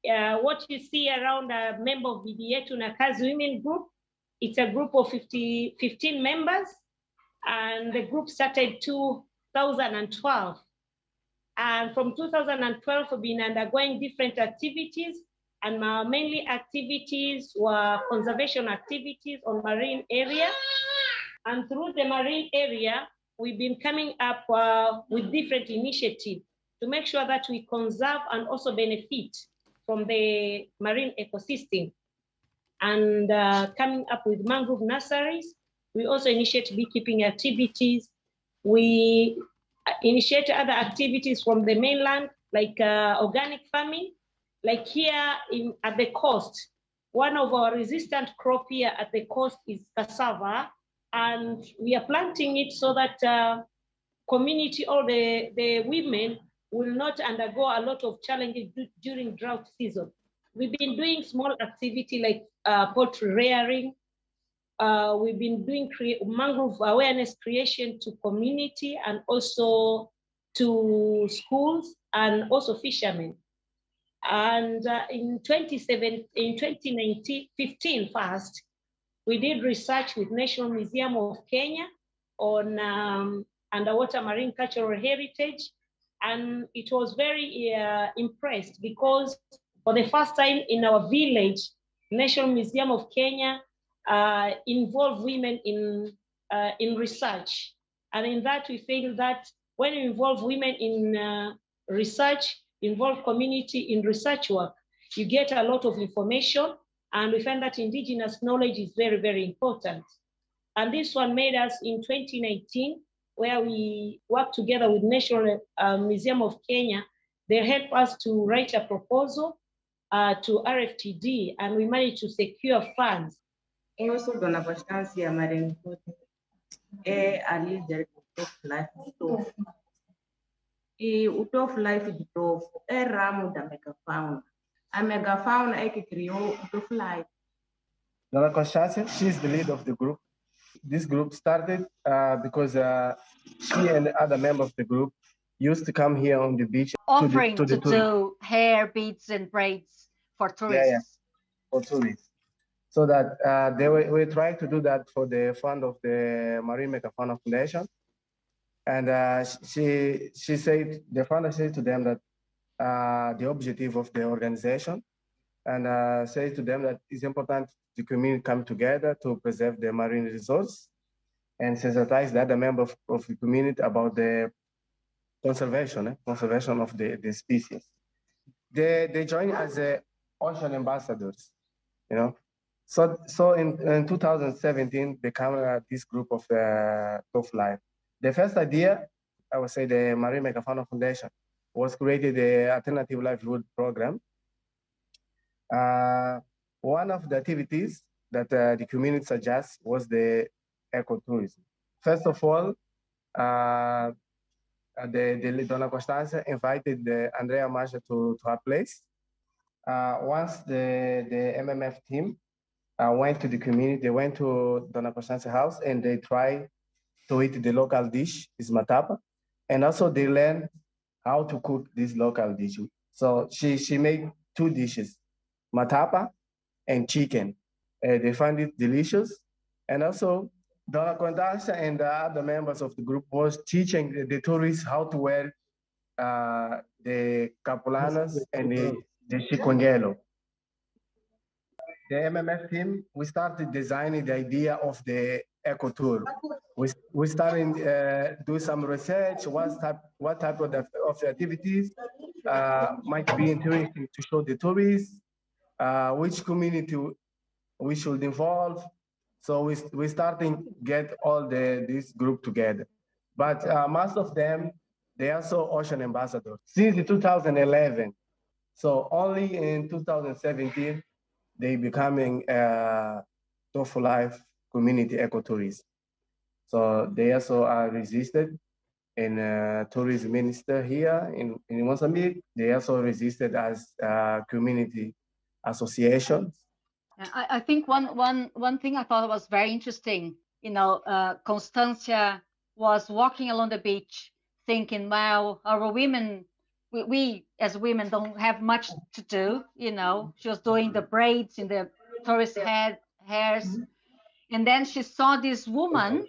What you see around a member of Bidii na Kazi women group, it's a group of 15 members, and the group started 2012. And from 2012, we've been undergoing different activities, and mainly activities were conservation activities on marine area. And through the marine area, we've been coming up with different initiatives to make sure that we conserve and also benefit from the marine ecosystem. And coming up with mangrove nurseries. We also initiate beekeeping activities. We initiate other activities from the mainland, like organic farming. Like here at the coast, one of our resistant crop here at the coast is cassava, and we are planting it so that community or the women will not undergo a lot of challenges during drought season. We've been doing small activity like poultry rearing. We've been doing mangrove awareness creation to community and also to schools and also fishermen. And in 2015 first, we did research with National Museum of Kenya on underwater marine cultural heritage. And it was very impressed because for the first time in our village, National Museum of Kenya involved women in research. And in that, we feel that when you involve women in research, involve community in research work, you get a lot of information. And we find that indigenous knowledge is very, very important. And this one made us in 2019, where we worked together with National Museum of Kenya. They helped us to write a proposal to RFTD, and we managed to secure funds. Also, dona bastante a marine a leader of life Tofo. E o Tofo Life de Tofo é ramo da megafauna. A megafauna é que criou o Tofo Life. Dona Constância, she's the lead of the group. This group started because she and other members of the group used to come here on the beach offering to do hair beads and braids for tourists. For tourists. So that we trying to do that for the fund of the Marine Megafauna Foundation. And she said, the founder said to them that the objective of the organization, and say to them that it's important the community come together to preserve the marine resource and sensitize the other members of the community about the conservation of the species. They join as ocean ambassadors, you know. So in 2017, became this group of Tofo Life. The first idea, I would say, the Marine Megafauna Foundation was created the alternative livelihood program. One of the activities that the community suggests was the ecotourism. First of all, the Dona Constanza invited Andrea Masha to her place. Once the MMF team went to the community, they went to Dona Constanza's house and they tried to eat the local dish, is matapa. And also they learned how to cook this local dish. So she made two dishes, matapa and chicken. They find it delicious. And also Dona Constanza and the other members of the group was teaching the tourists how to wear the capulanas and the chikunguelo. The MMF team, we started designing the idea of the eco tour. We started do some research. What type of activities might be interesting to show the tourists, which community we should involve. So we starting get all this group together. But most of them, they are also ocean ambassadors since 2011. So only in 2017, they becoming Tofo Life community ecotourism. So they also are registered in tourism minister here in Mozambique. They also registered as community associations. I think one thing I thought was very interesting, you know, Constancia was walking along the beach thinking, wow, our women we as women don't have much to do, you know. She was doing the braids in the tourist hairs, and then she saw this woman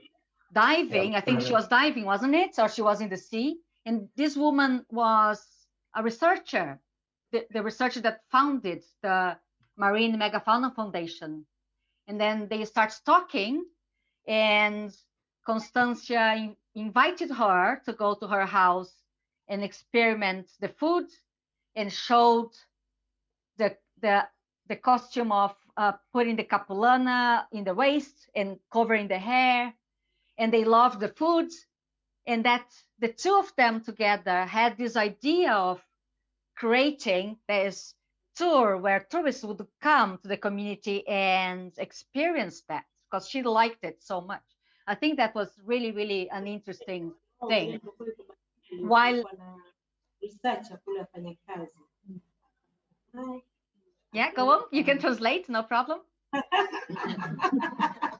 diving. I think she was diving, wasn't it? Or she was in the sea. And this woman was a researcher, the researcher that founded the Marine Megafauna Foundation. And then they start talking, and Constancia invited her to go to her house and experiment the food, and showed the costume of putting the capulana in the waist and covering the hair. And they loved the food, and that the two of them together had this idea of creating this tour where tourists would come to the community and experience that, because she liked it so much. I think that was really, really an interesting thing. While yeah, go on, you can translate, no problem.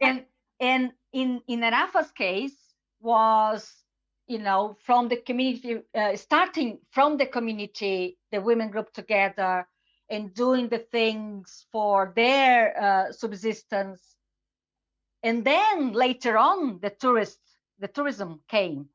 and in Arafa's case was, you know, from the community, starting from the community, the women group together and doing the things for their subsistence. And then later on, the tourism came.